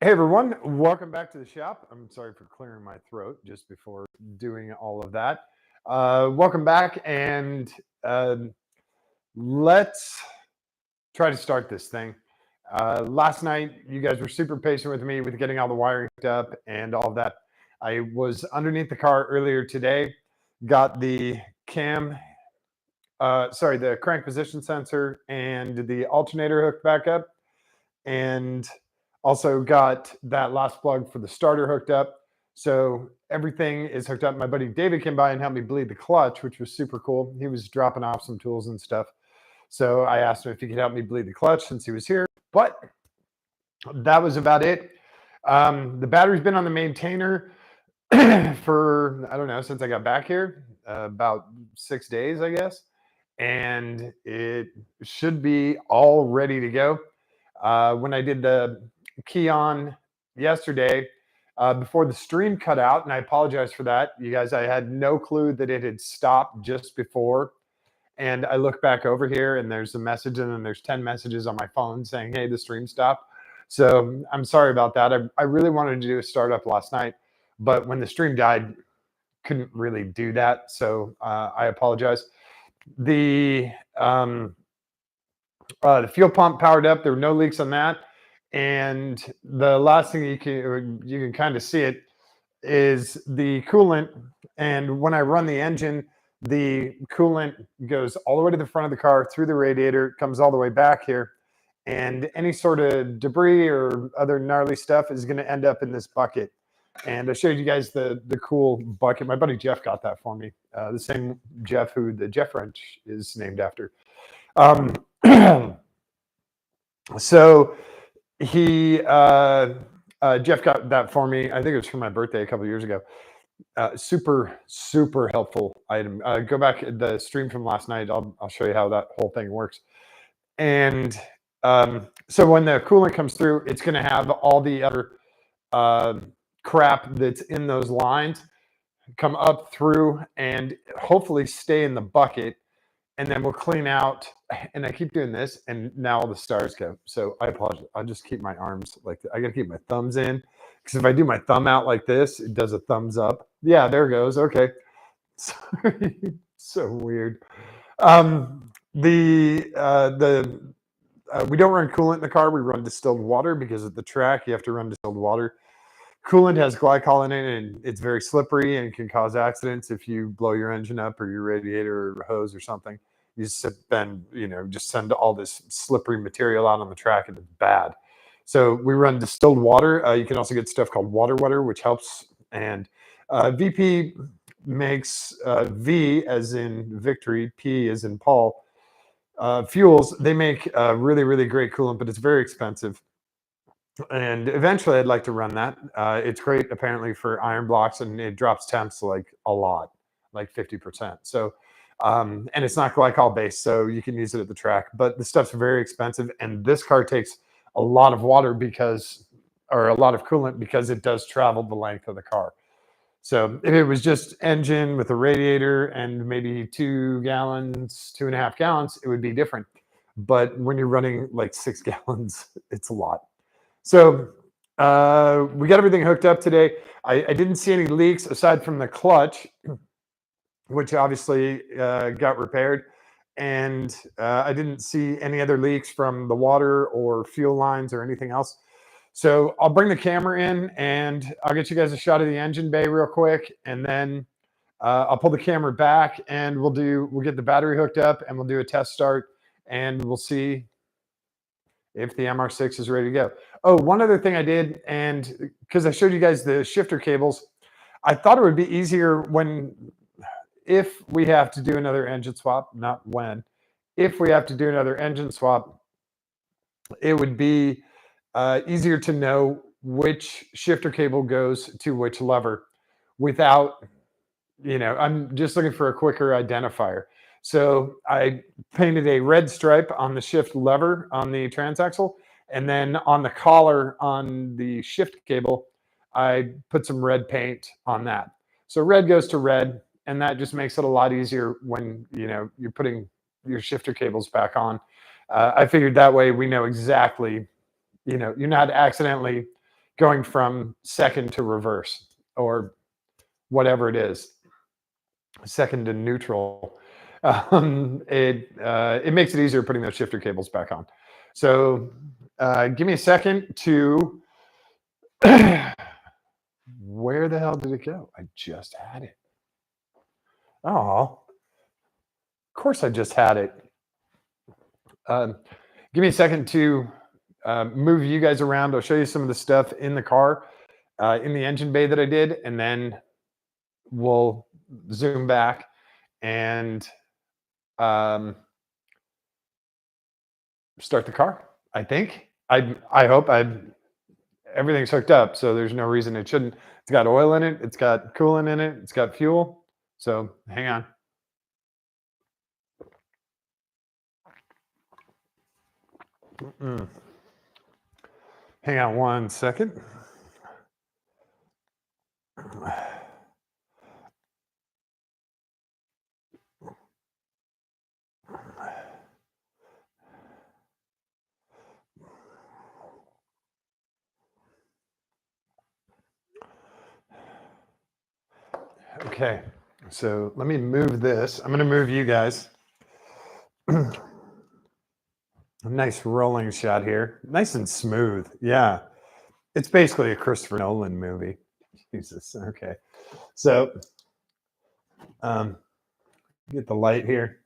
Hey everyone, welcome back to the shop. I'm sorry for clearing my throat just before doing all of that. Welcome back, and let's try to start this thing. Last night, you guys were super patient with me with getting all the wiring hooked up and all of that. I was underneath the car earlier today, got the the crank position sensor and the alternator hooked back up, and also got that last plug for the starter hooked up. So everything is hooked up. My buddy David came by and helped me bleed the clutch, which was super cool. He was dropping off some tools and stuff. So I asked him if he could help me bleed the clutch since he was here. But that was about it. The battery's been on the maintainer for, I don't know, since I got back here, about 6 days, I guess. And it should be all ready to go. When I did the key on yesterday, before the stream cut out, and I apologize for that, you guys. I had no clue that it had stopped just before. And I look back over here, and there's a message, and then there's 10 messages on my phone saying, "Hey, the stream stopped." So I'm sorry about that. I really wanted to do a startup last night, but when the stream died, couldn't really do that. So I apologize. The um, the fuel pump powered up. There were no leaks on that. And the last thing you can kind of see it is the coolant. And when I run the engine, the coolant goes all the way to the front of the car through the radiator, comes all the way back here. And any sort of debris or other gnarly stuff is going to end up in this bucket. And I showed you guys the cool bucket. My buddy Jeff got that for me. The same Jeff who the Jeff wrench is named after. Um, so he Jeff got that for me. I think it was for my birthday a couple of years ago. Super helpful item. Go back at the stream from last night. I'll show you how that whole thing works. And so when the coolant comes through, it's going to have all the other crap that's in those lines come up through and hopefully stay in the bucket. And then we'll clean out. And I keep doing this, and now all the stars go. So I apologize. I'll just keep my arms like I got to keep my thumbs in, because if I do my thumb out like this, it does a thumbs up. Yeah, there goes. Okay. Sorry. So weird. We don't run coolant in the car. We run distilled water because at the track you have to run distilled water. Coolant has glycol in it, and it's very slippery and can cause accidents if you blow your engine up or your radiator or hose or something. You just send all this slippery material out on the track, and it's bad. So we run distilled water. You can also get stuff called water wetter, which helps. And VP makes V as in victory, P as in Paul. Fuels, they make really great coolant, but it's very expensive. And eventually I'd like to run that. It's great apparently for iron blocks, and it drops temps like a lot, like 50%. So, and it's not glycol based, so you can use it at the track, but the stuff's very expensive. And this car takes a lot of water or a lot of coolant because it does travel the length of the car. So if it was just engine with a radiator and maybe 2 gallons, 2.5 gallons, it would be different. But when you're running like 6 gallons, it's a lot. So we got everything hooked up today. I didn't see any leaks aside from the clutch, which obviously got repaired. And I didn't see any other leaks from the water or fuel lines or anything else. So I'll bring the camera in, and I'll get you guys a shot of the engine bay real quick. And then I'll pull the camera back, and we'll get the battery hooked up, and we'll do a test start, and we'll see if the MR6 is ready to go. Oh, one other thing I did, and because I showed you guys the shifter cables, I thought it would be easier if we have to do another engine swap, not when, if we have to do another engine swap, it would be easier to know which shifter cable goes to which lever without, I'm just looking for a quicker identifier. So I painted a red stripe on the shift lever on the transaxle, and then on the collar on the shift cable, I put some red paint on that. So red goes to red, and that just makes it a lot easier when you're putting your shifter cables back on. I figured that way we know exactly, you're not accidentally going from second to reverse or whatever it is, second to neutral. It makes it easier putting those shifter cables back on. So give me a second to where the hell did it go? I just had it. Oh, of course I just had it. Give me a second to move you guys around. I'll show you some of the stuff in the car, in the engine bay that I did, and then we'll zoom back and start the car. I think. I hope everything's hooked up, so there's no reason it shouldn't. It's got oil in it. It's got coolant in it. It's got fuel. So hang on. Hang on one second. Okay, so let me move this. I'm going to move you guys. A nice rolling shot here. Nice and smooth. Yeah. It's basically a Christopher Nolan movie. Jesus. Okay. So get the light here.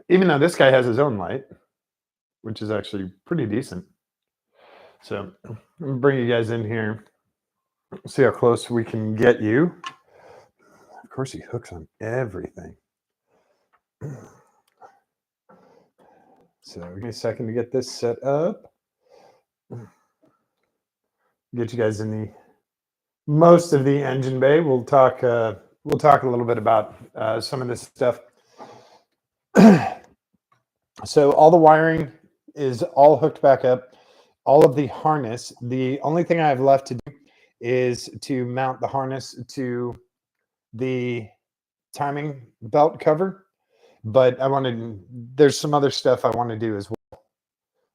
Even though this guy has his own light, which is actually pretty decent. So I'm going to bring you guys in here. See how close we can get you. Of course, he hooks on everything. So give me a second to get this set up. Get you guys in the most of the engine bay. We'll talk a little bit about some of this stuff. So all the wiring is all hooked back up. All of the harness. The only thing I have left to do is to mount the harness to the timing belt cover. But there's some other stuff I want to do as well.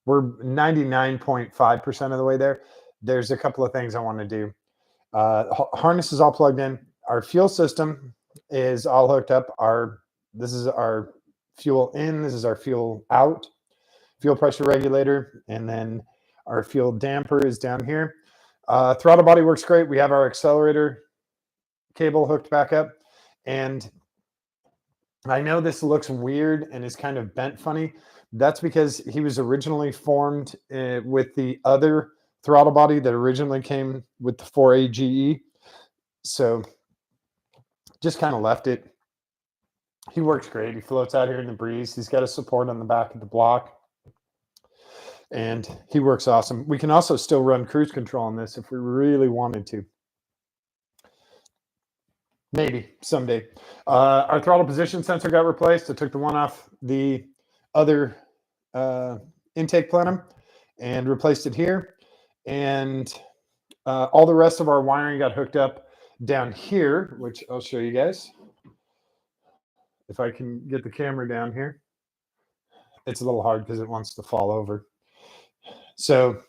We're 99.5% of the way there. There's a couple of things I want to do. Harness is all plugged in. Our fuel system is all hooked up. This is our fuel in. This is our fuel out. Fuel pressure regulator. And then our fuel damper is down here. Throttle body works great. We have our accelerator cable hooked back up. And I know this looks weird and is kind of bent funny. That's because he was originally formed with the other throttle body that originally came with the 4AGE. So just kind of left it. He works great. He floats out here in the breeze. He's got a support on the back of the block. And he works awesome. We can also still run cruise control on this if we really wanted to. Maybe someday. Our throttle position sensor got replaced. I took the one off the other intake plenum and replaced it here. And all the rest of our wiring got hooked up down here, which I'll show you guys. If I can get the camera down here. It's a little hard because it wants to fall over. So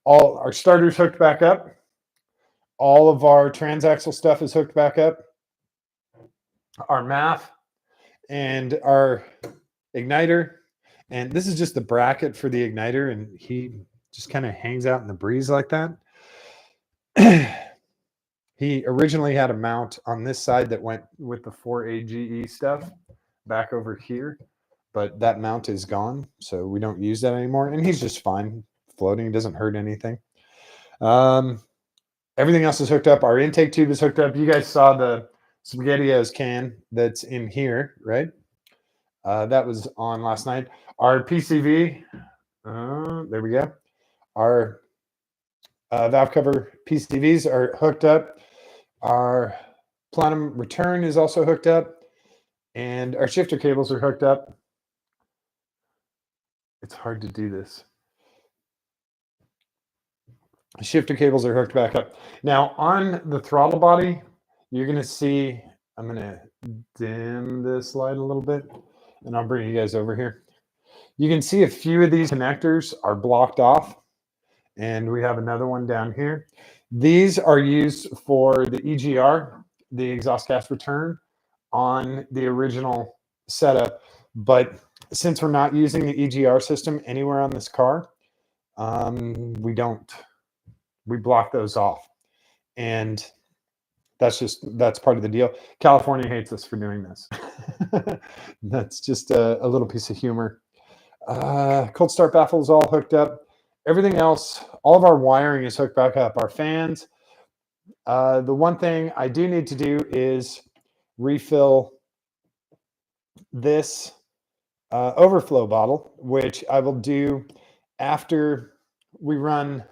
all our starters hooked back up. All of our transaxle stuff is hooked back up. Our MAF and our igniter. And this is just the bracket for the igniter. And he just kind of hangs out in the breeze like that. He originally had a mount on this side that went with the 4AGE stuff back over here. But that mount is gone. So we don't use that anymore. And he's just fine floating. Doesn't hurt anything. Everything else is hooked up. Our intake tube is hooked up. You guys saw the SpaghettiOs can that's in here, right? That was on last night. Our PCV, there we go. Our valve cover PCVs are hooked up. Our plenum return is also hooked up. And our shifter cables are hooked up. It's hard to do this. Shifter cables are hooked back up. Now on the throttle body, you're going to see, I'm going to dim this light a little bit and I'll bring you guys over here. You can see a few of these connectors are blocked off And we have another one down here. These are used for the EGR, the exhaust gas return, on the original setup. But since we're not using the EGR system anywhere on this car, we block those off. And that's part of the deal. California hates us for doing this. That's just a little piece of humor. Cold start baffle is all hooked up. Everything else, all of our wiring is hooked back up. Our fans. The one thing I do need to do is refill this overflow bottle, which I will do after we run,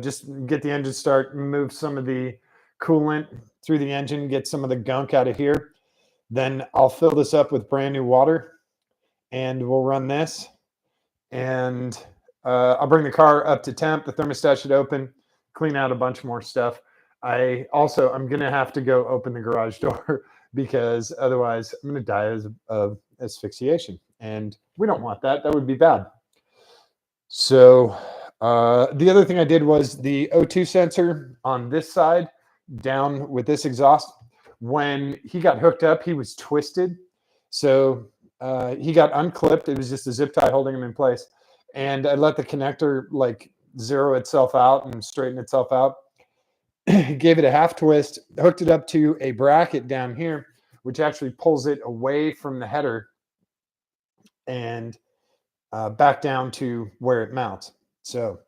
just get the engine start, move some of the coolant through the engine, get some of the gunk out of here. Then I'll fill this up with brand new water and we'll run this. And I'll bring the car up to temp. The thermostat should open, clean out a bunch more stuff. I'm going to have to go open the garage door because otherwise I'm going to die of asphyxiation. And we don't want that. That would be bad. So the other thing I did was the O2 sensor on this side down with this exhaust. When he got hooked up, he was twisted. So he got unclipped. It was just a zip tie holding him in place. And I let the connector like zero itself out and straighten itself out. Gave it a half twist, hooked it up to a bracket down here, which actually pulls it away from the header and back down to where it mounts. So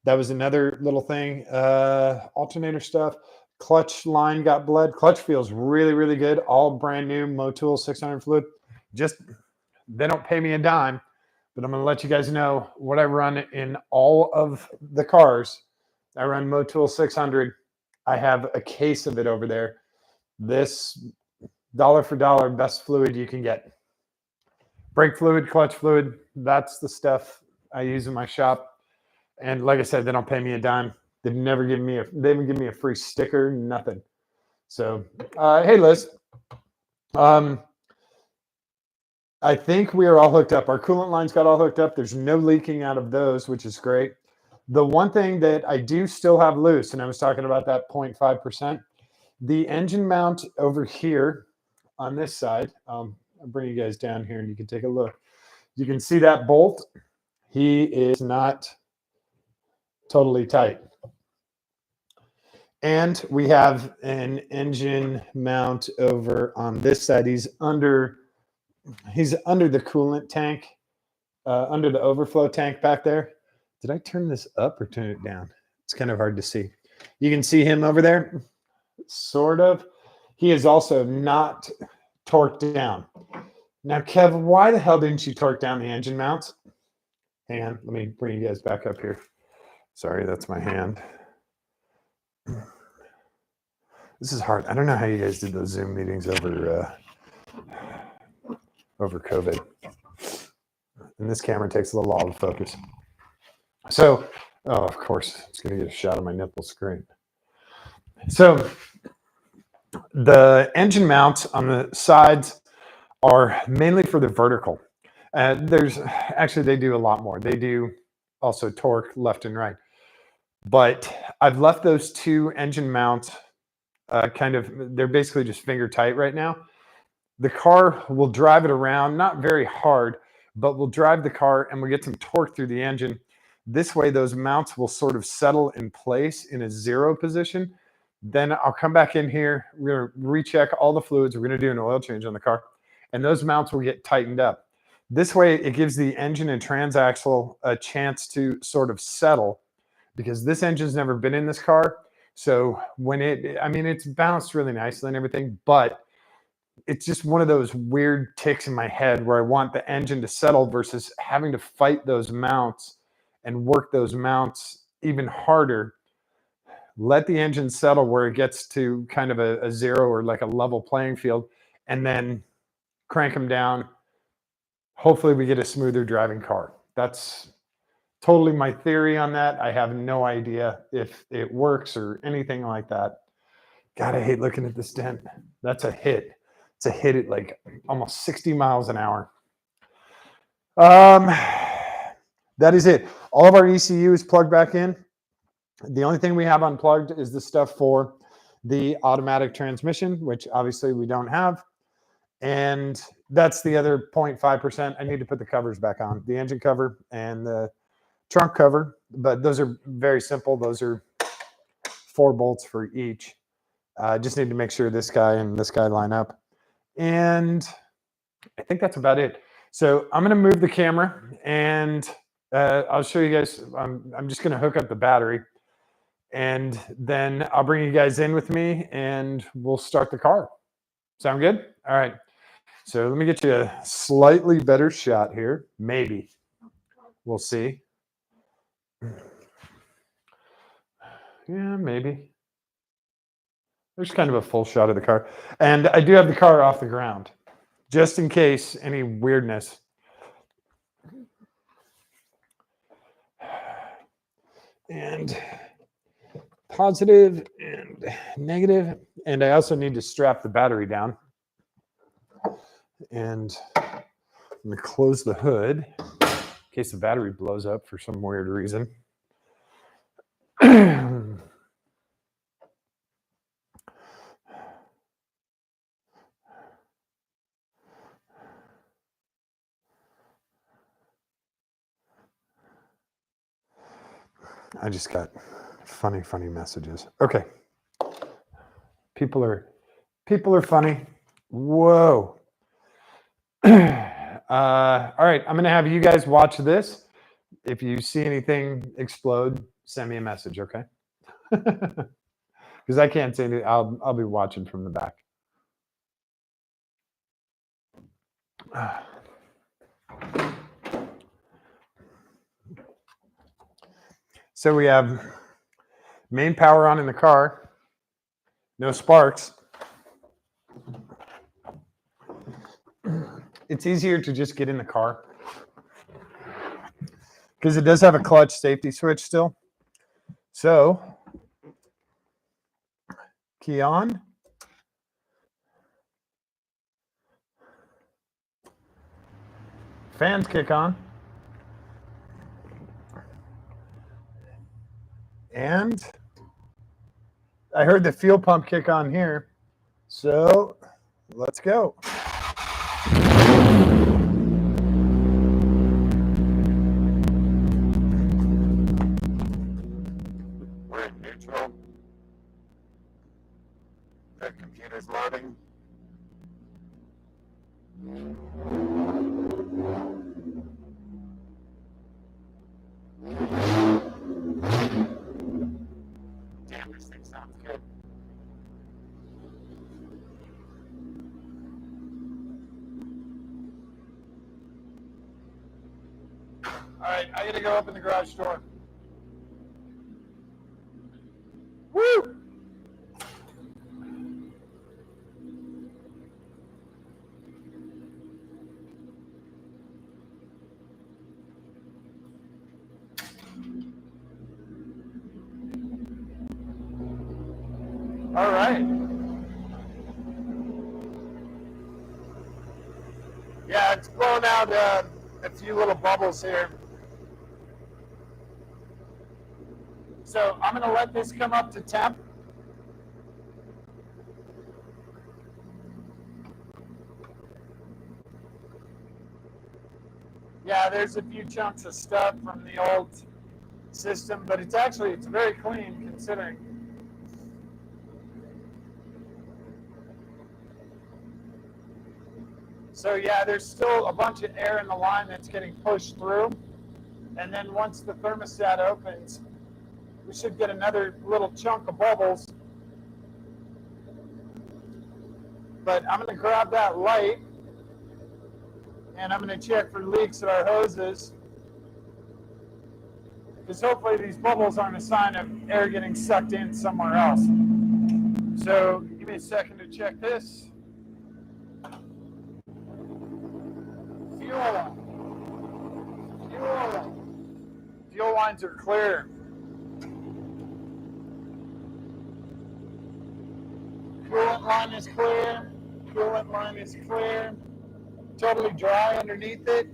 that was another little thing. Alternator stuff. Clutch line got bled. Clutch feels really, really good. All brand new Motul 600 fluid. Just, they don't pay me a dime, but I'm going to let you guys know what I run in all of the cars. I run Motul 600. I have a case of it over there. This dollar for dollar best fluid you can get. Brake fluid, clutch fluid, that's the stuff I use in my shop. And like I said, they don't pay me a dime. They haven't given me a free sticker, nothing. So, hey, Liz. I think we are all hooked up. Our coolant lines got all hooked up. There's no leaking out of those, which is great. The one thing that I do still have loose, and I was talking about that 0.5%, the engine mount over here on this side, I'll bring you guys down here and you can take a look. You can see that bolt. He is not totally tight. And we have an engine mount over on this side. He's under the coolant tank, under the overflow tank back there. Did I turn this up or turn it down? It's kind of hard to see. You can see him over there, sort of. He is also not torqued down. Now, Kev, why the hell didn't you torque down the engine mounts? Hang on, let me bring you guys back up here. Sorry, that's my hand. This is hard. I don't know how you guys did those Zoom meetings over COVID. And this camera takes a little while to focus. So, oh, of course, it's going to get a shot of my nipple screen. So, the engine mounts on the sides are mainly for the vertical. They do a lot more. They do also torque left and right. But I've left those two engine mounts they're basically just finger tight right now. The car will drive it around, not very hard, but we'll drive the car and we'll get some torque through the engine. This way, those mounts will sort of settle in place in a zero position. Then I'll come back in here. We're going to recheck all the fluids. We're going to do an oil change on the car. And those mounts will get tightened up. This way, it gives the engine and transaxle a chance to sort of settle because this engine's never been in this car. So when it's balanced really nicely and everything, but it's just one of those weird ticks in my head where I want the engine to settle versus having to fight those mounts and work those mounts even harder. Let the engine settle where it gets to kind of a zero or like a level playing field, and then crank them down. Hopefully we get a smoother driving car. That's totally my theory on that. I have no idea if it works or anything like that. God, I hate looking at this dent. That's a hit. It's a hit at like almost 60 miles an hour. That is it. All of our ECU is plugged back in. The only thing we have unplugged is the stuff for the automatic transmission, which obviously we don't have. And that's the other 0.5%. I need to put the covers back on, the engine cover and the trunk cover, but those are very simple. Those are 4 bolts for each. Just need to make sure this guy and this guy line up. And I think that's about it. So I'm going to move the camera and I'll show you guys. I'm just going to hook up the battery and then I'll bring you guys in with me and we'll start the car. Sound good? All right. So let me get you a slightly better shot here. Maybe. We'll see. Yeah, maybe. There's kind of a full shot of the car. And I do have the car off the ground, just in case any weirdness. And positive and negative. And I also need to strap the battery down. And I'm going to close the hood in case the battery blows up for some weird reason. I just got funny messages. Okay. People are funny. Whoa. All right. I'm going to have you guys watch this. If you see anything explode, send me a message, okay? Because I can't say anything. I'll be watching from the back. So we have main power on in the car. No sparks. It's easier to just get in the car because it does have a clutch safety switch still. So, key on. Fans kick on. And I heard the fuel pump kick on here. So, let's go. We're in neutral. The computer's loading. Damn, this thing sounds good. All right, I gotta go open the garage door. Woo! All right. Yeah, it's blowing out a few little bubbles here. So I'm going to let this come up to temp. Yeah, there's a few chunks of stuff from the old system, but it's very clean considering. So yeah, there's still a bunch of air in the line that's getting pushed through. And then once the thermostat opens, we should get another little chunk of bubbles. But I'm going to grab that light and I'm going to check for leaks at our hoses. Because hopefully these bubbles aren't a sign of air getting sucked in somewhere else. So give me a second to check this. Fuel lines are clear. Coolant line is clear. Coolant line is clear. Totally dry underneath it.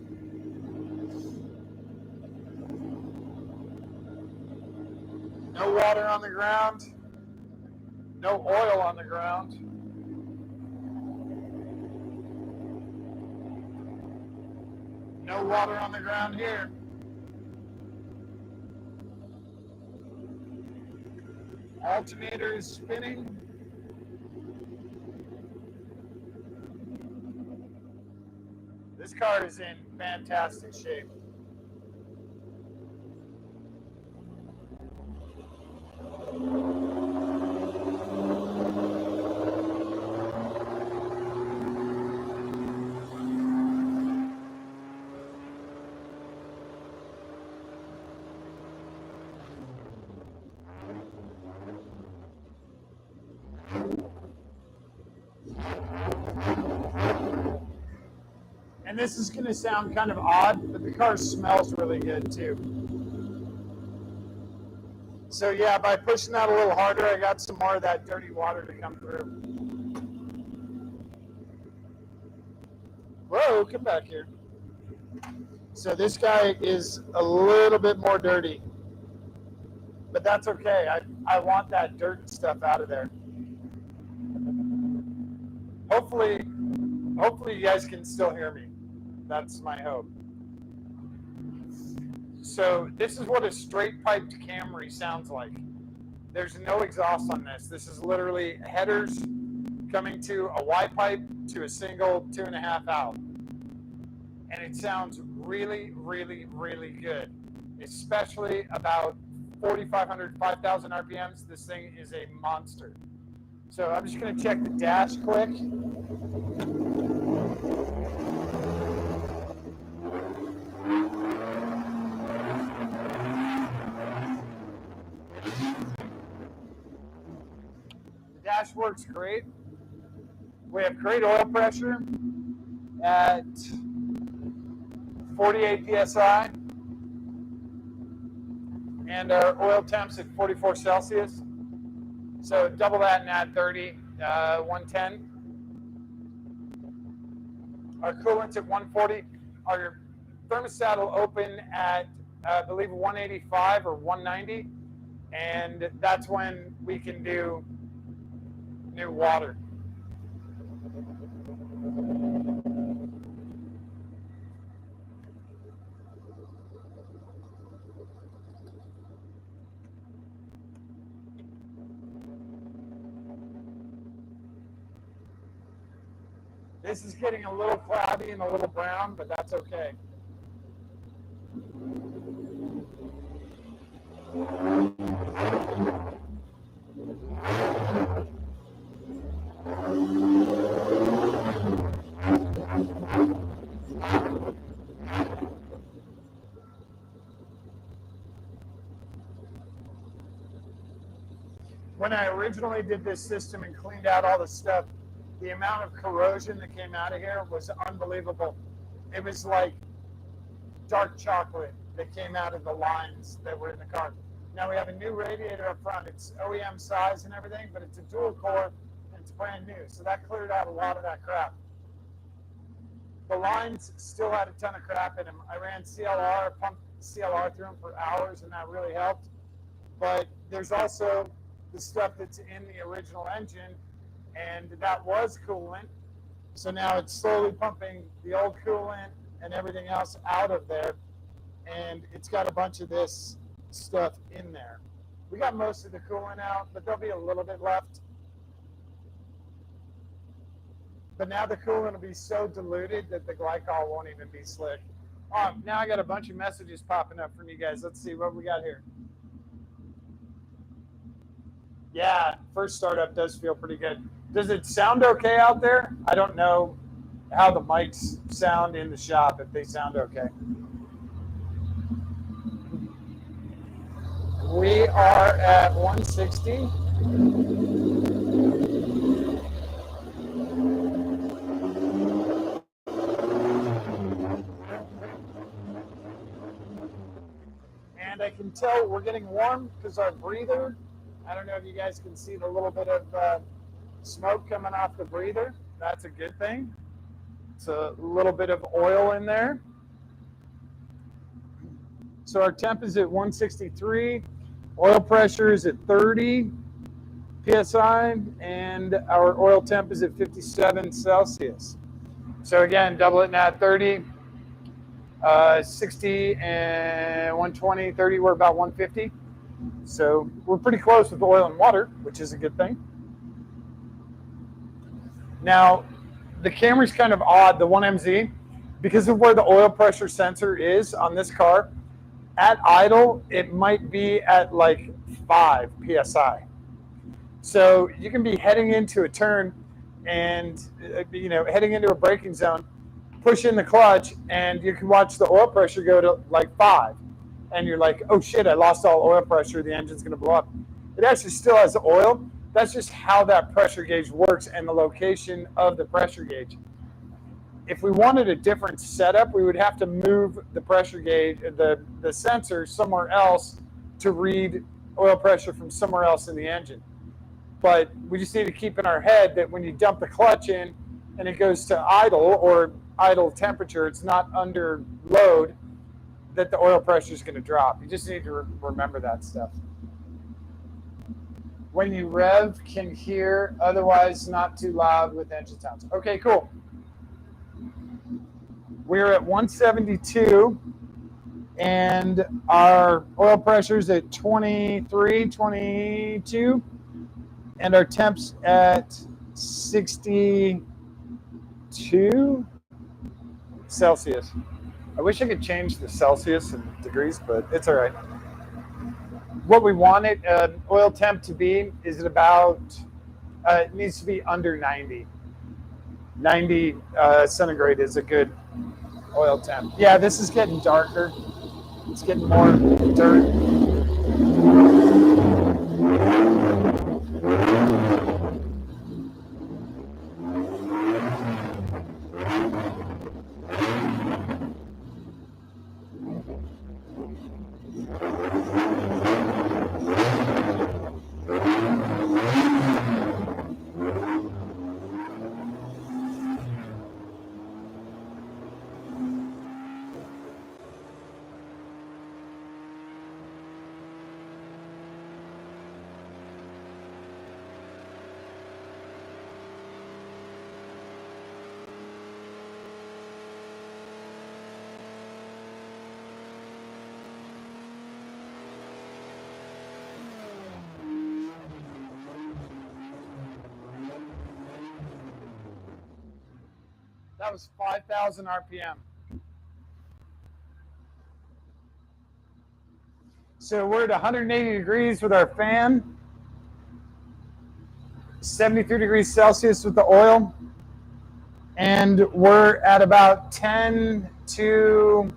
No water on the ground. No oil on the ground. No water on the ground here. Alternator is spinning. This car is in fantastic shape. And this is going to sound kind of odd, but the car smells really good too. So yeah, by pushing that a little harder, I got some more of that dirty water to come through. Whoa, come back here. So this guy is a little bit more dirty, but that's okay. I want that dirt and stuff out of there. Hopefully you guys can still hear me. That's my hope. So this is what a straight piped Camry sounds like. There's no exhaust on this. This is literally headers coming to a Y pipe to a single 2.5 out. And it sounds really, really, really good, especially about 4,500, 5,000 RPMs. This thing is a monster. So I'm just going to check the dash quick. The dash works great. We have great oil pressure at 48 psi, and our oil temps at 44 Celsius. So double that and add 30, 110. Our coolant's at 140. Our thermostat will open at, I believe, 185 or 190, and that's when we can do new water. This is getting a little cloudy and a little brown, but that's okay. When I originally did this system and cleaned out all the stuff, the amount of corrosion that came out of here was unbelievable. It was like dark chocolate that came out of the lines that were in the car. Now we have a new radiator up front. It's OEM size and everything, but it's a dual core and it's brand new. So that cleared out a lot of that crap. The lines still had a ton of crap in them. I ran CLR, pumped CLR through them for hours, and that really helped. But there's also the stuff that's in the original engine, and that was coolant. So now it's slowly pumping the old coolant and everything else out of there, and it's got a bunch of this stuff in there. We got most of the coolant out, but there'll be a little bit left. But now the coolant will be so diluted that the glycol won't even be slick. Now I got a bunch of messages popping up from you guys. Let's see what we got here. Yeah, first startup does feel pretty good. Does it sound okay out there? I don't know how the mics sound in the shop, if they sound okay. We are at 160. And I can tell we're getting warm because our breather, I don't know if you guys can see the little bit of smoke coming off the breather. That's a good thing. It's a little bit of oil in there. So our temp is at 163. Oil pressure is at 30 psi, and our oil temp is at 57 Celsius. So again, double it now, 30, 60, and 120, 30, we're about 150. So we're pretty close with oil and water, which is a good thing. Now, the camera's kind of odd, the 1MZ, because of where the oil pressure sensor is on this car. At idle, it might be at like 5 psi. So you can be heading into a turn and, heading into a braking zone, push in the clutch, and you can watch the oil pressure go to like 5. And you're like, oh shit, I lost all oil pressure, the engine's gonna blow up. It actually still has oil. That's just how that pressure gauge works and the location of the pressure gauge. If we wanted a different setup, we would have to move the pressure gauge, the sensor somewhere else to read oil pressure from somewhere else in the engine. But we just need to keep in our head that when you dump the clutch in and it goes to idle or idle temperature, it's not under load, that the oil pressure is going to drop. You just need to remember that stuff. When you rev, can hear, otherwise not too loud with engine sounds. Okay, cool. We're at 172, and our oil pressure's at 23, 22, and our temps at 62 Celsius. I wish I could change the Celsius and degrees, but it's all right. What we want it oil temp to be is at about, it needs to be under 90. 90 centigrade is a good oil temp. Yeah, this is getting darker. It's getting more dirt. That was 5,000 RPM. So we're at 180 degrees with our fan, 73 degrees Celsius with the oil, and we're at about 10 to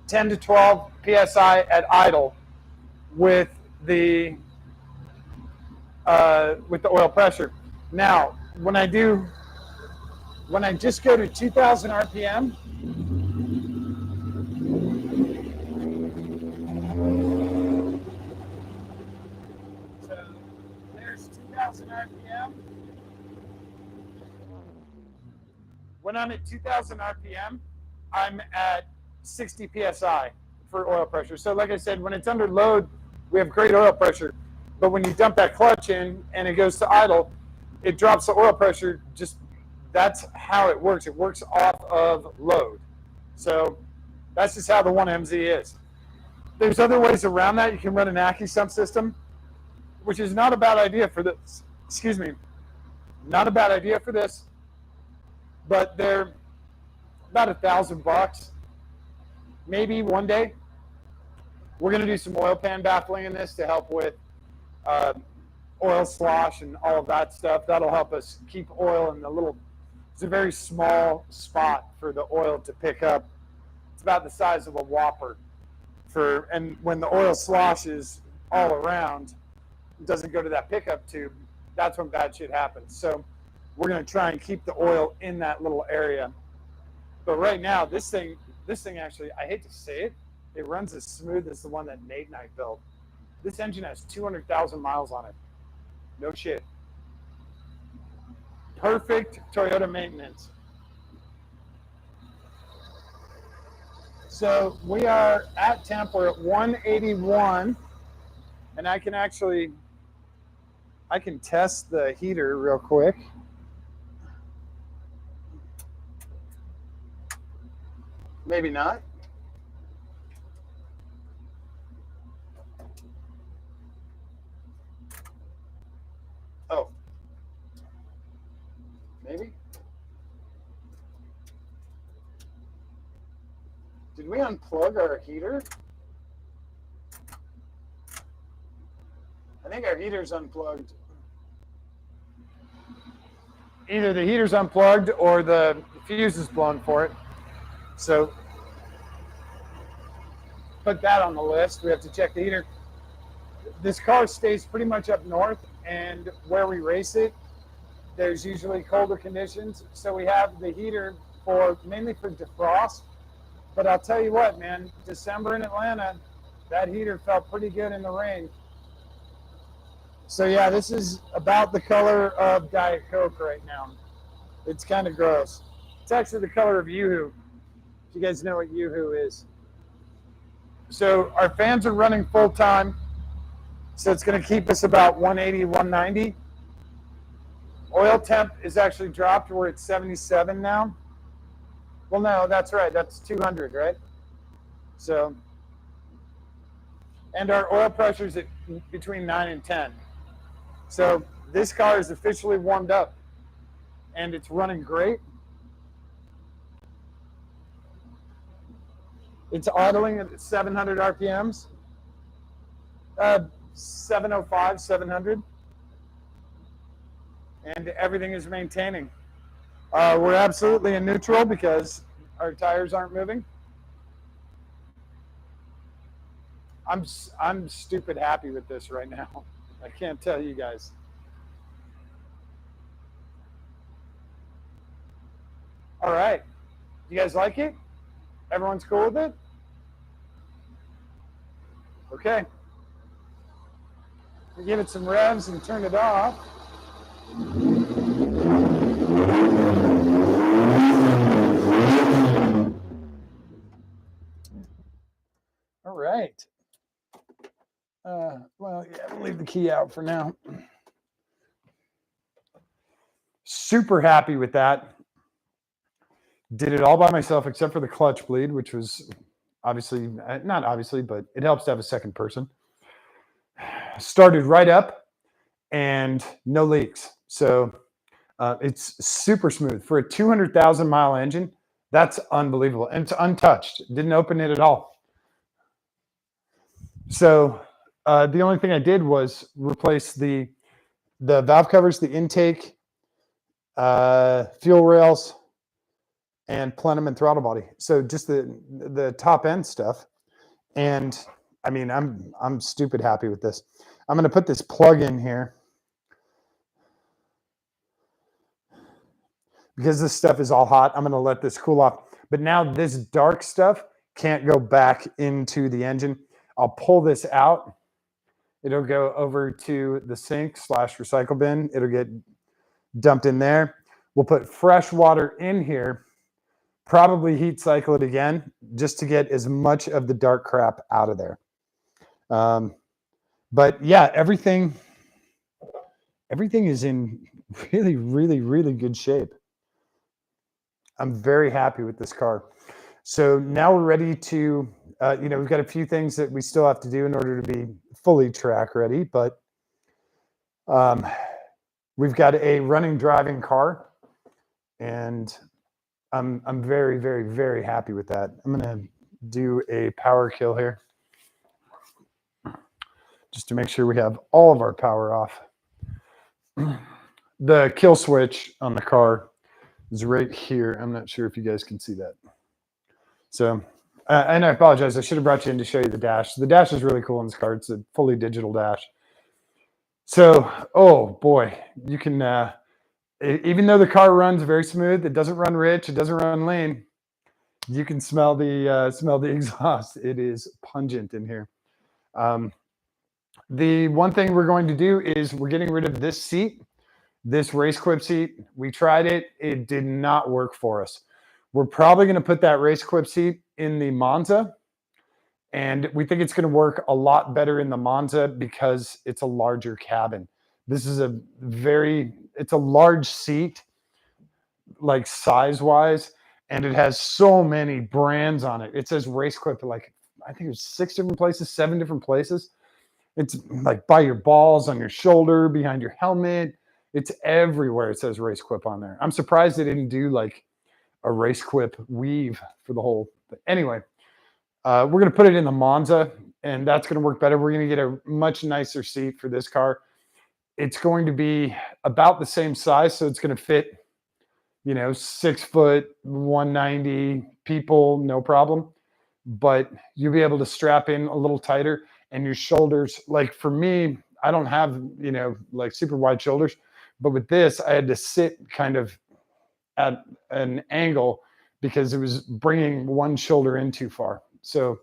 12 psi at idle with the oil pressure. Now, when I just go to 2,000 RPM, so there's 2,000 RPM. When I'm at 2,000 RPM, I'm at 60 PSI for oil pressure. So like I said, when it's under load, we have great oil pressure. But when you dump that clutch in and it goes to idle, it drops the oil pressure. Just that's how it works. It works off of load. So that's just how the 1MZ is. There's other ways around that. You can run an AccuSump system, which is not a bad idea for this. Excuse me. Not a bad idea for this, but they're about $1,000. Maybe one day. We're going to do some oil pan baffling in this to help with oil slosh and all of that stuff. That'll help us keep oil in the little, it's a very small spot for the oil to pick up. It's about the size of a Whopper. And when the oil sloshes all around, it doesn't go to that pickup tube, that's when bad shit happens. So we're going to try and keep the oil in that little area. But right now, this thing actually, I hate to say it, it runs as smooth as the one that Nate and I built. This engine has 200,000 miles on it. No shit. Perfect Toyota maintenance. So we are at temp, we're at 181. And I can test the heater real quick. Maybe not. Oh, maybe. Did we unplug our heater? I think our heater's unplugged. Either the heater's unplugged or the fuse is blown for it. So put that on the list. We have to check the heater. This car stays pretty much up north, and where we race it, there's usually colder conditions. So we have the heater mainly for defrost. But I'll tell you what, man, December in Atlanta, that heater felt pretty good in the rain. So yeah, this is about the color of Diet Coke right now. It's kind of gross. It's actually the color of Yoo-hoo. If you guys know what Yoo-hoo is. So our fans are running full time. So it's going to keep us about 180, 190. Oil temp is actually dropped. We're at 77 now. Well, no, that's right. That's 200, right? So, and our oil pressure is at between 9 and 10. So this car is officially warmed up, and it's running great. It's idling at 700 RPMs. 705, 700. And everything is maintaining. We're absolutely in neutral because our tires aren't moving. I'm stupid happy with this right now. I can't tell you guys. All right. You guys like it? Everyone's cool with it? Okay. We give it some revs and turn it off. All right. Well, yeah, we'll leave the key out for now. Super happy with that. Did it all by myself except for the clutch bleed, which was obviously, not obviously, but it helps to have a second person. Started right up and no leaks. So it's super smooth. For a 200,000 mile engine, that's unbelievable. And it's untouched. Didn't open it at all. So the only thing I did was replace the valve covers, the intake, fuel rails, and plenum and throttle body. So just the top end stuff. And I mean, I'm stupid happy with this. I'm going to put this plug in here because this stuff is all hot. I'm going to let this cool off. But now this dark stuff can't go back into the engine. I'll pull this out. It'll go over to the sink / recycle bin. It'll get dumped in there. We'll put fresh water in here, probably heat cycle it again, just to get as much of the dark crap out of there. But yeah, everything is in really, really, really good shape. I'm very happy with this car. So now we're ready to, we've got a few things that we still have to do in order to be fully track ready, but we've got a running, driving car, and I'm very, very, very happy with that. I'm going to do a power kill here just to make sure we have all of our power off. The kill switch on the car is right here. I'm not sure if you guys can see that. So, and I apologize. I should have brought you in to show you the dash. The dash is really cool in this car. It's a fully digital dash. So, oh boy, you can, even though the car runs very smooth, it doesn't run rich, it doesn't run lean, you can smell the exhaust. It is pungent in here. The one thing we're going to do is we're getting rid of this seat, this race clip seat. We tried it. It did not work for us. We're probably going to put that race clip seat in the Monza, And we think it's going to work a lot better in the Monza because it's a larger cabin. This is it's a large seat, like size wise, and it has so many brands on it. It says Race Clip, like I think it's 6 different places, 7 different places. It's like by your balls, on your shoulder, behind your helmet. It's everywhere. It says Race Clip on there. I'm surprised they didn't do like a Race Clip weave for the whole thing. Anyway, we're going to put it in the Monza, and that's going to work better. We're going to get a much nicer seat for this car. It's going to be about the same size, so it's going to fit, 6 foot, 190 people, no problem. But you'll be able to strap in a little tighter, and your shoulders, like for me, I don't have, like super wide shoulders, but with this, I had to sit kind of at an angle because it was bringing one shoulder in too far. So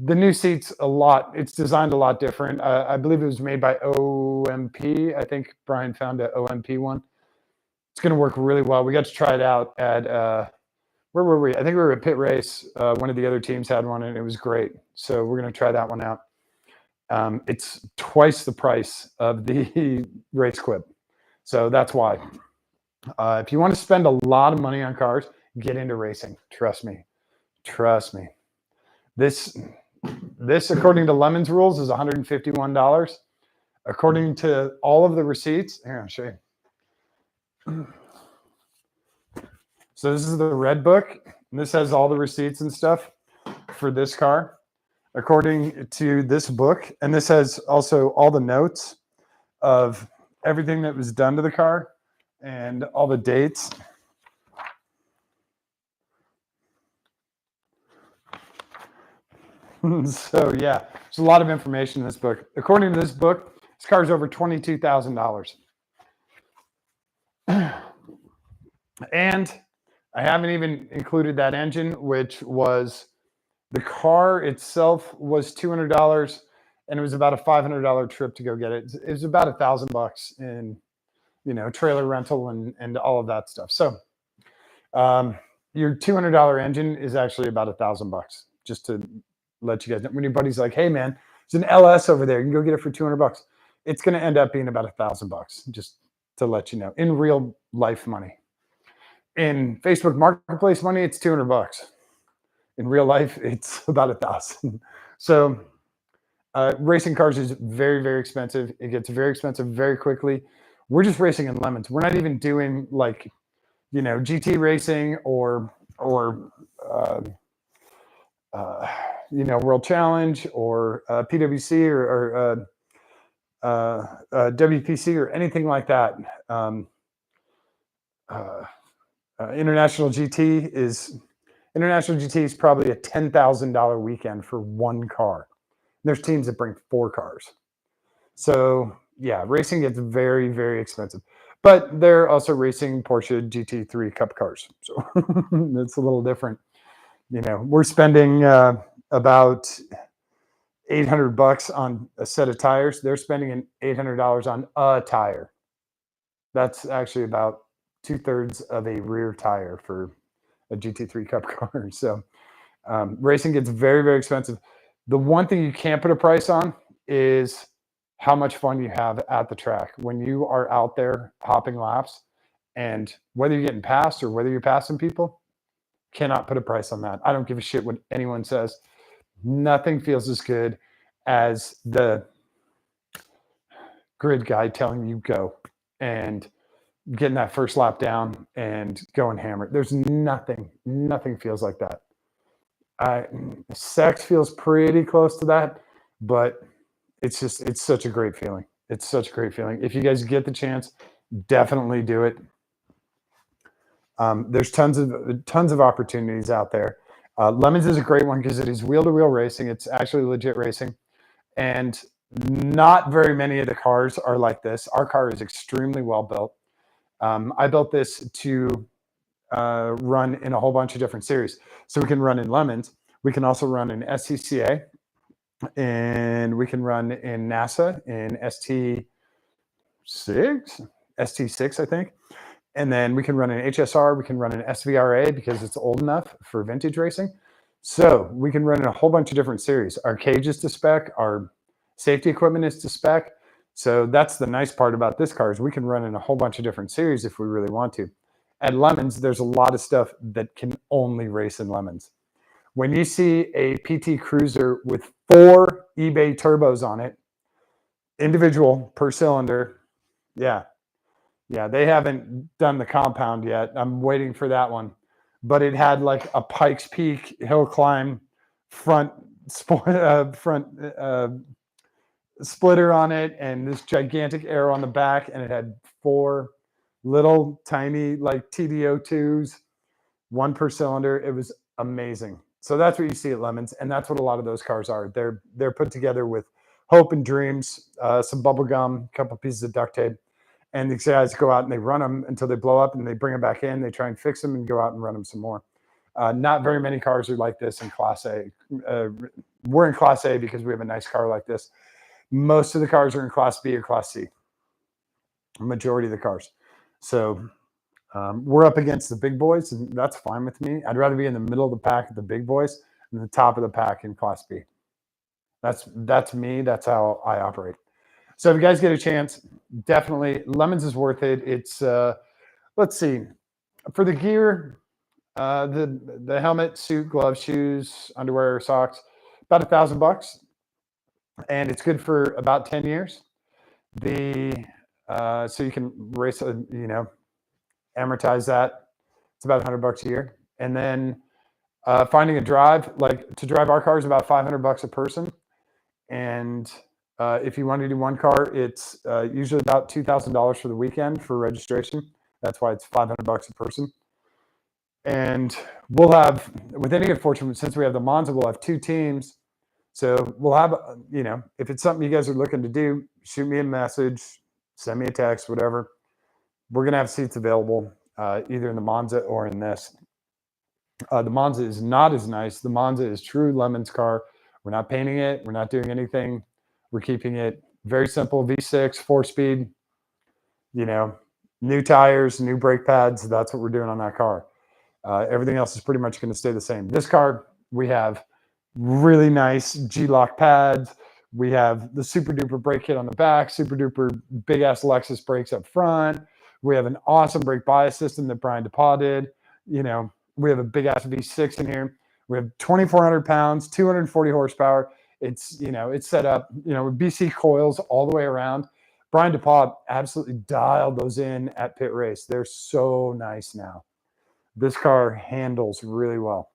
the new seat's it's designed a lot different. I believe it was made by OMP. I think Brian found an OMP one. It's going to work really well. We got to try it out at, where were we? I think we were at Pit Race. One of the other teams had one, and it was great. So we're going to try that one out. It's twice the price of the Race Clip. So that's why. If you want to spend a lot of money on cars, get into racing. Trust me. Trust me. This according to Lemon's rules, is $151. According to all of the receipts, here, I'll show you. So this is the red book, and this has all the receipts and stuff for this car, according to this book. And this has also all the notes of everything that was done to the car and all the dates. So yeah, there's a lot of information in this book. According to this book, this car is over $22,000. And I haven't even included that engine, which was, the car itself was $200, and it was about a $500 trip to go get it. It was about $1,000 in, trailer rental and all of that stuff. So your $200 engine is actually about $1,000, just to let you guys know. When your buddy's like, hey man, there's an LS over there, you can go get it for $200. It's going to end up being about $1,000, just to let you know, in real life money. In Facebook Marketplace money, it's $200. In real life, it's about $1,000. So racing cars is very, very expensive. It gets very expensive very quickly. We're just racing in lemons. We're not even doing like, GT racing or World Challenge or PWC or WPC or anything like that. International GT is probably a $10,000 weekend for one car. There's teams that bring 4 cars. So yeah, racing gets very, very expensive. But they're also racing Porsche GT3 Cup cars. So it's a little different. We're spending about $800 on a set of tires. They're spending $800 on a tire. That's actually about 2/3 of a rear tire for a GT3 Cup car. So racing gets very, very expensive. The one thing you can't put a price on is how much fun you have at the track when you are out there hopping laps, and whether you're getting passed or whether you're passing people, cannot put a price on that. I don't give a shit what anyone says. Nothing feels as good as the grid guy telling you go and getting that first lap down and going hammer. There's nothing feels like that. Sex feels pretty close to that, but it's such a great feeling. It's such a great feeling. If you guys get the chance, definitely do it. There's tons of opportunities out there. Lemons is a great one because it is wheel-to-wheel racing. It's actually legit racing, and not very many of the cars are like this. Our car is extremely well built. I built this to run in a whole bunch of different series. So we can run in Lemons. We can also run in SCCA, and we can run in NASA in ST6, I think. And then we can run in HSR. We can run in SVRA because it's old enough for vintage racing. So we can run in a whole bunch of different series. Our cage is to spec, our safety equipment is to spec. So that's the nice part about this car is we can run in a whole bunch of different series if we really want to. At Lemons, there's a lot of stuff that can only race in Lemons. When you see a PT Cruiser with 4 eBay turbos on it, individual per cylinder, yeah, they haven't done the compound yet. I'm waiting for that one. But it had like a Pikes Peak hill climb front front splitter on it and this gigantic arrow on the back, and it had 4 little tiny like TD02s, 1 per cylinder. It was amazing. So that's what you see at Lemons, and that's what a lot of those cars are. They're put together with hope and dreams, some bubble gum, a couple pieces of duct tape, and these guys go out and they run them until they blow up, and they bring them back in. They try and fix them and go out and run them some more. Not very many cars are like this in Class A. We're in Class A because we have a nice car like this. Most of the cars are in Class B or Class C. Majority of the cars. So we're up against the big boys, and that's fine with me. I'd rather be in the middle of the pack at the big boys than the top of the pack in Class B. That's me. That's how I operate. So if you guys get a chance, definitely Lemons is worth it. It's let's see, for the gear, the helmet, suit, gloves, shoes, underwear, socks, about $1,000, and it's good for about 10 years. So you can race, amortize that. It's about $100 a year, and then finding a drive, like to drive our car, is about $500 a person, and if you want to do one car, it's usually about $2,000 for the weekend for registration. That's why it's $500 a person. And we'll have, with any good fortune, since we have the Monza, we'll have 2 teams. So we'll have, if it's something you guys are looking to do, shoot me a message, send me a text, whatever. We're going to have seats available either in the Monza or in this. The Monza is not as nice. The Monza is true Lemons car. We're not painting it. We're not doing anything. We're keeping it very simple, V6, 4-speed, new tires, new brake pads. That's what we're doing on that car. Everything else is pretty much going to stay the same. This car, we have really nice G-lock pads. We have the super duper brake kit on the back, super duper big ass Lexus brakes up front. We have an awesome brake bias system that Brian DePaul did. We have a big ass V6 in here. We have 2,400 pounds, 240 horsepower. It's set up, with BC coils all the way around. Brian DePaul absolutely dialed those in at Pit Race. They're so nice now. This car handles really well.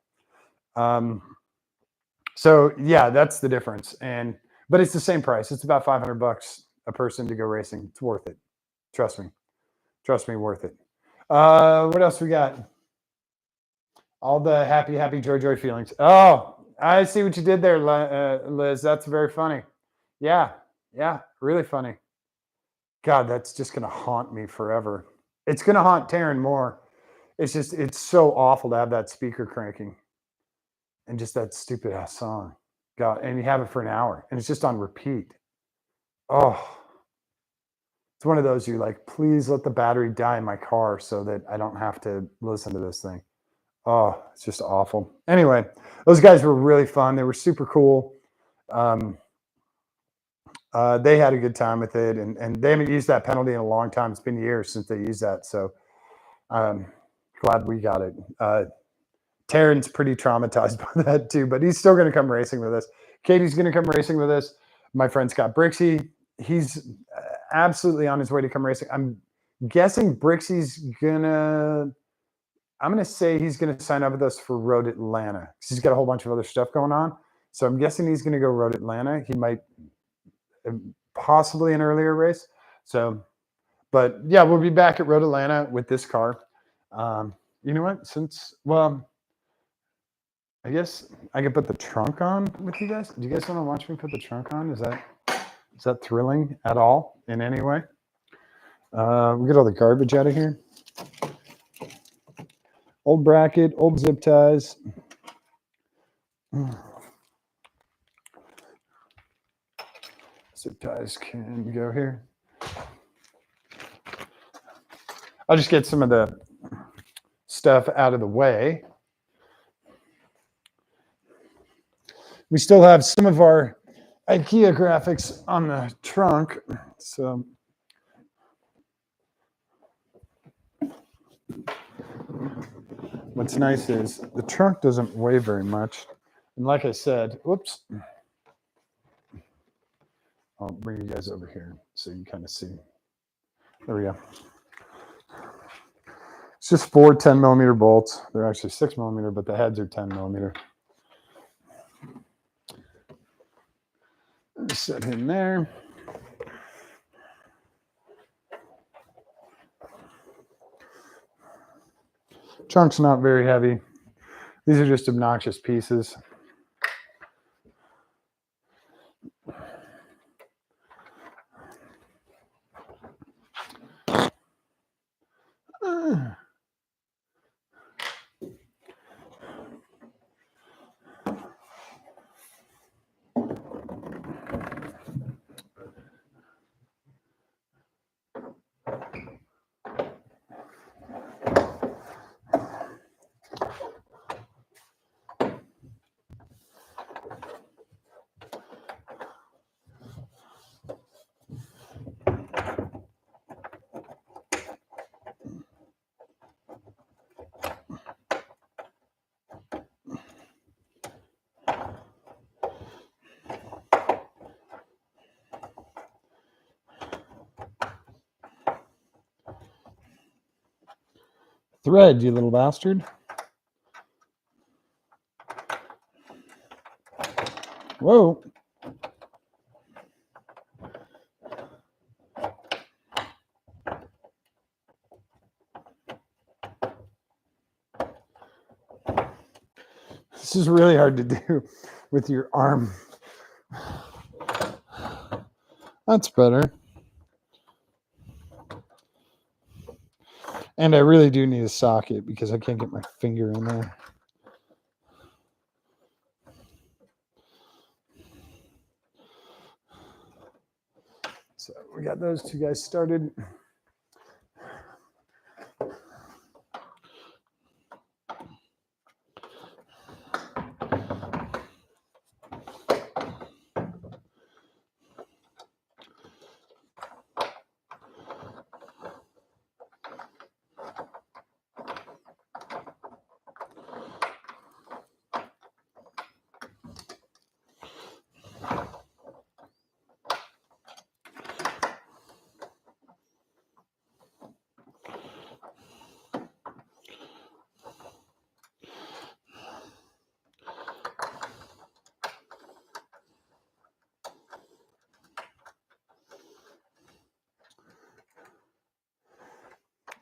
So yeah, that's the difference. But it's the same price. It's about $500 a person to go racing. It's worth it. Trust me, worth it. What else we got? All the happy joy feelings. Oh, I see what you did there, Liz. That's very funny. Yeah, really funny. God, that's just going to haunt me forever. It's going to haunt Taryn more. It's so awful to have that speaker cranking and just that stupid ass song. God, and you have it for an hour and it's just on repeat. Oh, it's one of those you're like, please let the battery die in my car so that I don't have to listen to this thing. Oh, it's just awful. Anyway, those guys were really fun. They were super cool. They had a good time with it, and they haven't used that penalty in a long time. It's been years since they used that. So glad we got it. Taryn's pretty traumatized by that too, but he's still going to come racing with us. Katie's going to come racing with us. My friend Scott Brixey, he's absolutely on his way to come racing. I'm guessing Brixey's I'm going to say he's going to sign up with us for Road Atlanta because he's got a whole bunch of other stuff going on. So I'm guessing he's going to go Road Atlanta. He might possibly an earlier race. So, but yeah, we'll be back at Road Atlanta with this car. You know what? I guess I could put the trunk on with you guys. Do you guys want to watch me put the trunk on? Is that thrilling at all in any way? We get all the garbage out of here. Old bracket, old zip ties. Zip ties can go here. I'll just get some of the stuff out of the way. We still have some of our IKEA graphics on the trunk. So what's nice is the trunk doesn't weigh very much. And like I said, whoops. I'll bring you guys over here so you can kind of see. There we go. It's just 4 10-millimeter bolts. They're actually 6-millimeter, but the heads are 10-millimeter. Set him there. Trunk's not very heavy. These are just obnoxious pieces. Thread, you little bastard. Whoa. This is really hard to do with your arm. That's better. And I really do need a socket because I can't get my finger in there. So we got those two guys started.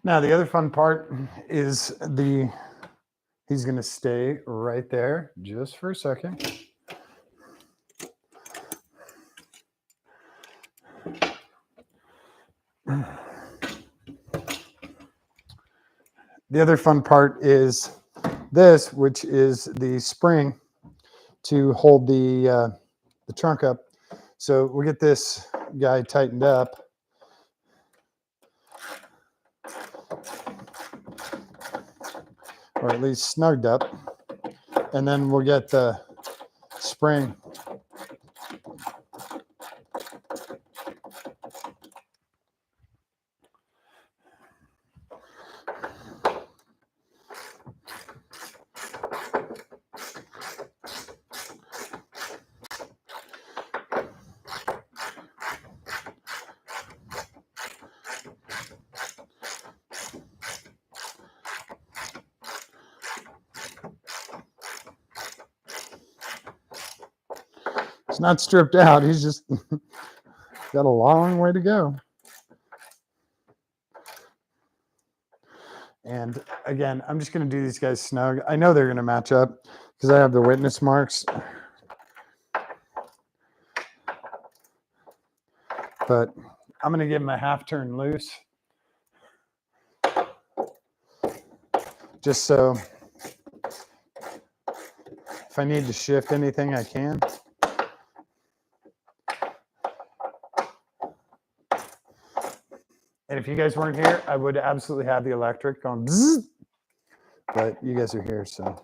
Now, the other fun part is he's going to stay right there just for a second. The other fun part is this, which is the spring to hold the trunk up. So we'll get this guy tightened up. Or at least snugged up. And then we'll get the spring. It's not stripped out. He's just got a long way to go. And again, I'm just going to do these guys snug. I know they're going to match up because I have the witness marks. But I'm going to give him a half turn loose. Just so if I need to shift anything, I can. And if you guys weren't here, I would absolutely have the electric going bzzz, but you guys are here, so.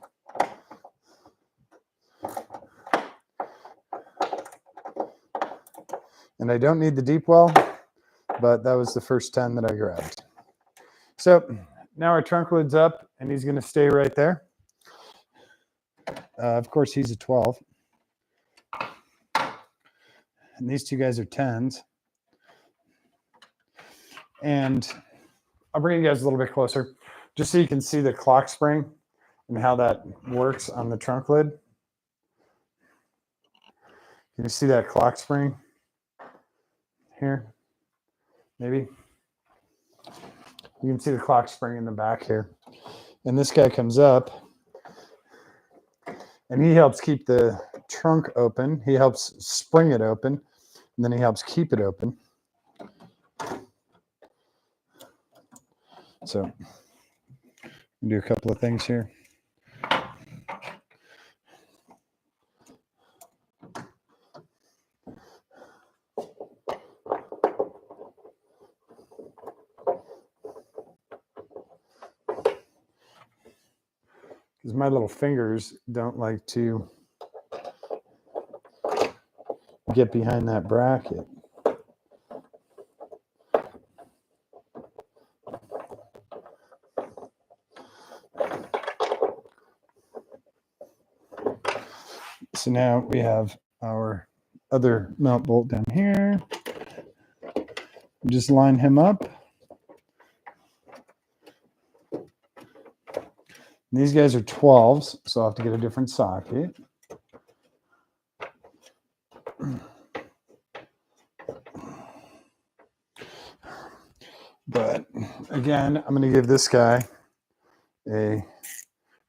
And I don't need the deep well, but that was the first 10 that I grabbed. So now our trunk lid's up, and he's going to stay right there. Of course, he's a 12. And these two guys are 10s. And I'll bring you guys a little bit closer just so you can see the clock spring and how that works on the trunk lid. Can you see that clock spring here? Maybe. You can see the clock spring in the back here. And this guy comes up and he helps keep the trunk open. He helps spring it open, and then he helps keep it open. So do a couple of things here. Because my little fingers don't like to get behind that bracket. So now we have our other mount bolt down here. Just line him up. These guys are 12s, so I'll have to get a different socket. But again, I'm going to give this guy a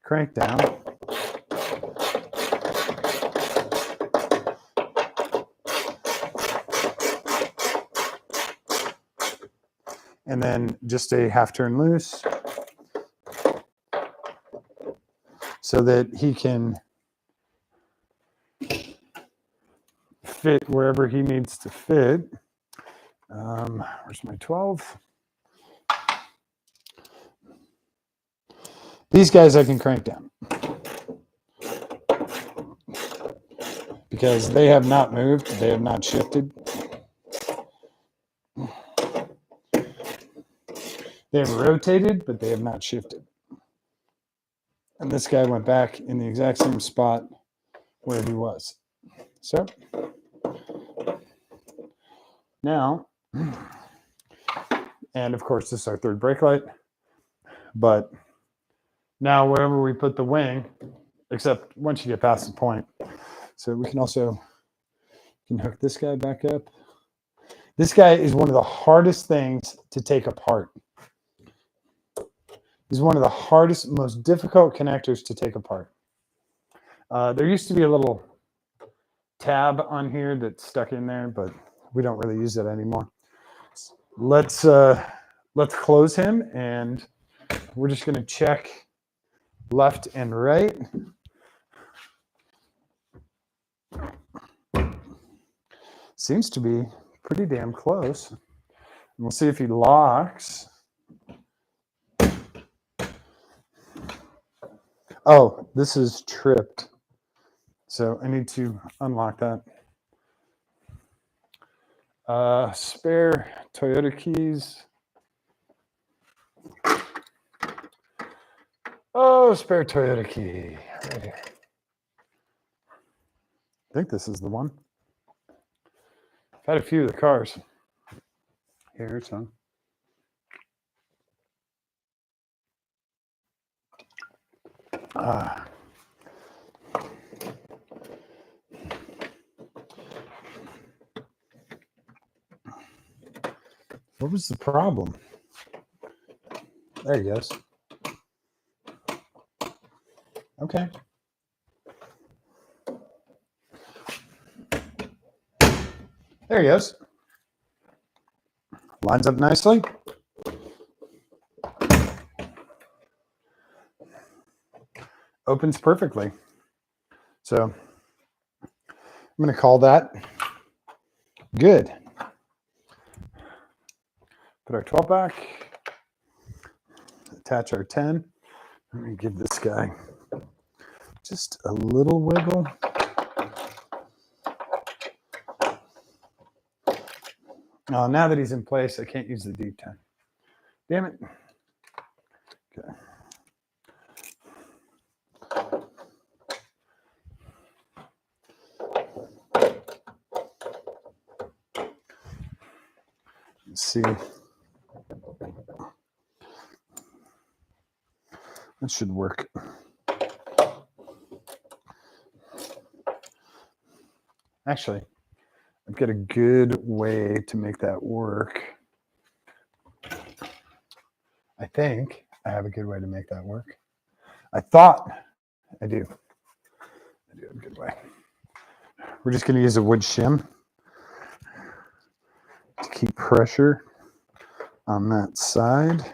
crank down. And then just a half turn loose so that he can fit wherever he needs to fit. Where's my 12? These guys I can crank down because they have not moved. They have not shifted. They have rotated, but they have not shifted. And this guy went back in the exact same spot where he was. So now, and of course, this is our third brake light. But now wherever we put the wing, except once you get past the point. So we can also hook this guy back up. This guy is one of the hardest things to take apart. He's one of the hardest, most difficult connectors to take apart. There used to be a little tab on here that's stuck in there, but we don't really use it anymore. Let's close him, and we're just going to check left and right. Seems to be pretty damn close. And we'll see if he locks. Oh, this is tripped. So I need to unlock that. Spare Toyota keys. Oh, spare Toyota key. Right here. I think this is the one. I've had a few of the cars. Here's one. What was the problem? There he goes. Okay. There he goes. Lines up nicely. Opens perfectly. So I'm going to call that good. Put our 12 back. Attach our 10. Let me give this guy just a little wiggle. Oh, now that he's in place, I can't use the D10. Damn it. Okay. Let's see. That should work. Actually, I've got a good way to make that work. I think I have a good way to make that work. I thought I do. I do have a good way. We're just going to use a wood shim to keep pressure on that side.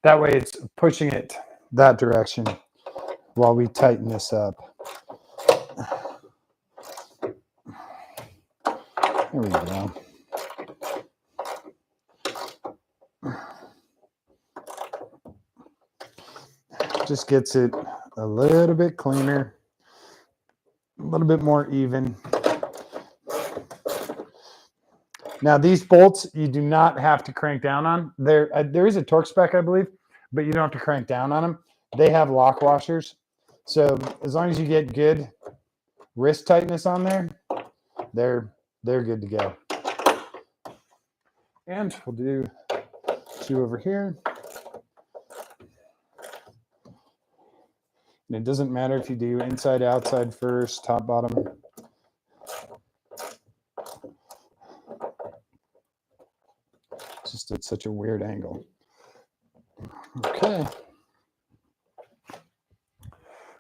That way it's pushing it that direction while we tighten this up. There we go. Just gets it a little bit cleaner, a little bit more even. Now these bolts you do not have to crank down on. There is a torque spec, I believe, but you don't have to crank down on them. They have lock washers. So as long as you get good wrist tightness on there, they're good to go. And we'll do two over here. And it doesn't matter if you do inside, outside first, top, bottom. It's just at such a weird angle. Okay.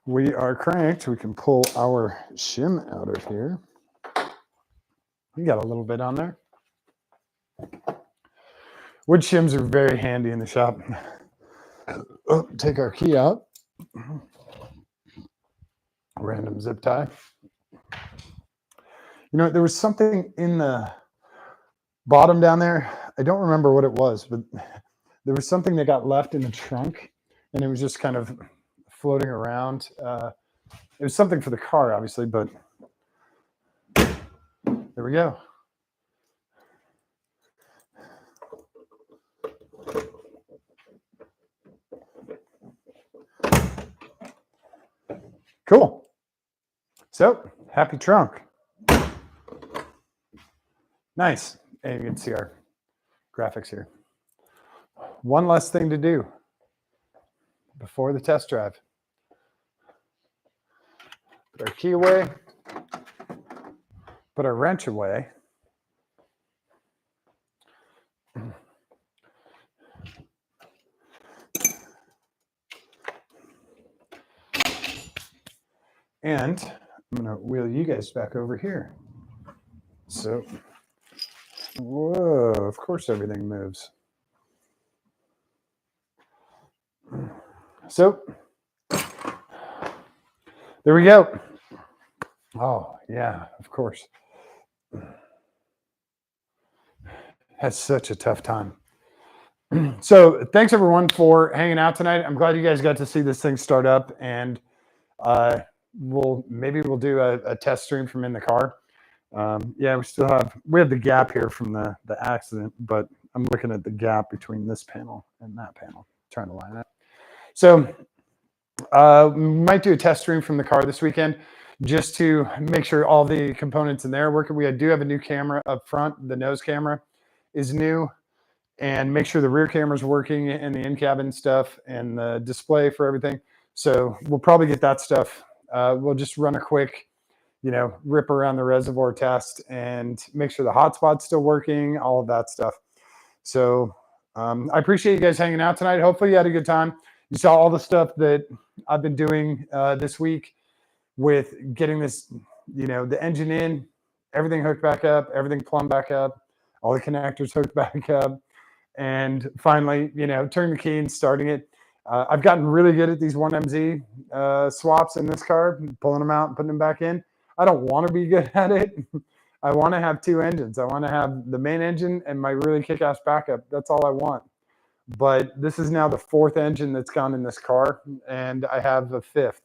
We are cranked. We can pull our shim out of here. You got a little bit on there. Wood shims are very handy in the shop. Oh, take our key out. Random zip tie. You know, there was something in the bottom down there. I don't remember what it was, but there was something that got left in the trunk, and it was just kind of floating around. It was something for the car, obviously, but there we go. Cool. So, happy trunk. Nice. And you can see our graphics here. One less thing to do before the test drive. Put our key away. Put our wrench away. And I'm going to wheel you guys back over here. So, whoa, of course everything moves. So, there we go. Oh, yeah, of course. That's such a tough time. So, thanks everyone for hanging out tonight. I'm glad you guys got to see this thing start up, and maybe we'll do a test stream from in the car. Yeah, we have the gap here from the accident, but I'm looking at the gap between this panel and that panel, trying to line it up. So we might do a test stream from the car this weekend just to make sure all the components in there are working. We do have a new camera up front. The nose camera is new, and make sure the rear camera is working and the in-cabin stuff and the display for everything. So we'll probably get that stuff. We'll just run a quick, rip around the reservoir test and make sure the hotspot's still working, all of that stuff. So I appreciate you guys hanging out tonight. Hopefully you had a good time. You saw all the stuff that I've been doing this week with getting this, the engine in, everything hooked back up, everything plumbed back up, all the connectors hooked back up, and finally, turning the key and starting it. I've gotten really good at these 1MZ swaps in this car, pulling them out and putting them back in. I don't want to be good at it. I want to have two engines. I want to have the main engine and my really kick-ass backup. That's all I want. But this is now the fourth engine that's gone in this car, and I have a fifth.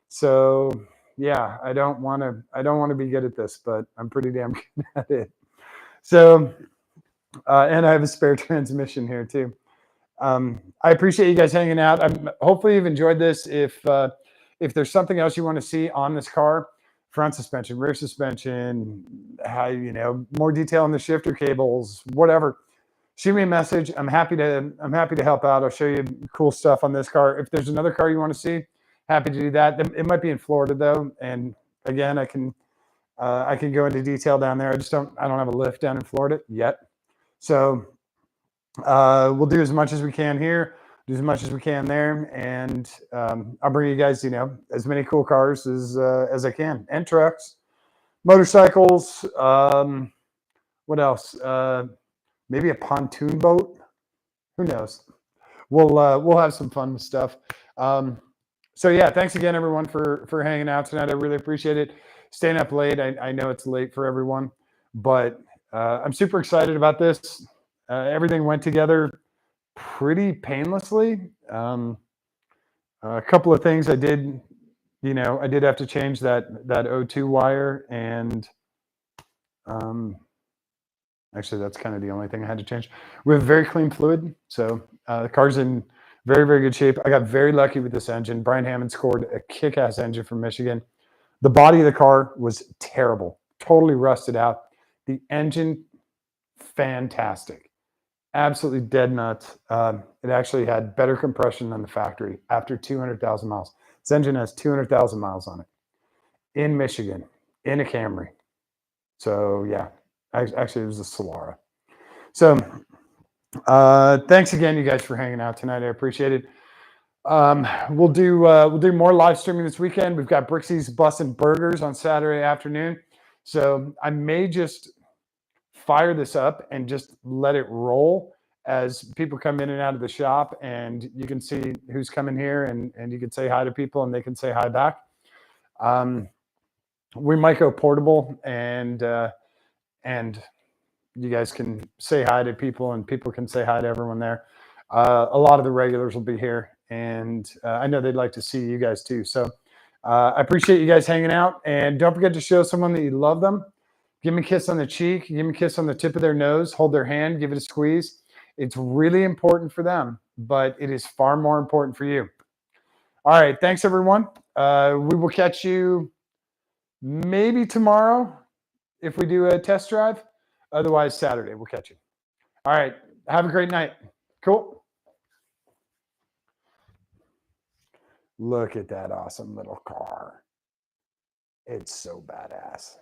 So yeah, I don't want to be good at this, but I'm pretty damn good at it. So and I have a spare transmission here too. I appreciate you guys hanging out. Hopefully you've enjoyed this. If there's something else you want to see on this car, front suspension, rear suspension, how more detail on the shifter cables, whatever, shoot me a message. I'm happy to help out. I'll show you cool stuff on this car. If there's another car you want to see, happy to do that. It might be in Florida though, and again, I can go into detail down there. I don't have a lift down in Florida yet, so we'll do as much as we can here, do as much as we can there, and I'll bring you guys, as many cool cars as I can, and trucks, motorcycles. What else? Maybe a pontoon boat. Who knows? We'll have some fun with stuff. So yeah, thanks again, everyone, for hanging out tonight. I really appreciate it. Staying up late. I know it's late for everyone, but I'm super excited about this. Everything went together pretty painlessly. A couple of things I did have to change that O2 wire, and actually that's kind of the only thing I had to change. We have very clean fluid, so the car's in very, very good shape. I got very lucky with this engine. Brian Hammond scored a kick-ass engine from Michigan. The body of the car was terrible, totally rusted out. The engine, fantastic. Absolutely dead nuts. It actually had better compression than the factory after 200,000 miles. This engine has 200,000 miles on it in Michigan, in a Camry. So yeah, actually it was a Solara. So thanks again, you guys, for hanging out tonight. I appreciate it. We'll do more live streaming this weekend. We've got Brixie's Bussin' Burgers on Saturday afternoon. So I may just fire this up and just let it roll as people come in and out of the shop, and you can see who's coming here, and you can say hi to people and they can say hi back. We might go portable, and you guys can say hi to people and people can say hi to everyone there. A lot of the regulars will be here, and I know they'd like to see you guys too. So I appreciate you guys hanging out, and don't forget to show someone that you love them. Give them a kiss on the cheek, give them a kiss on the tip of their nose, hold their hand, give it a squeeze. It's really important for them, but it is far more important for you. All right, thanks everyone. We will catch you maybe tomorrow if we do a test drive. Otherwise, Saturday, we'll catch you. All right, have a great night. Cool. Look at that awesome little car. It's so badass.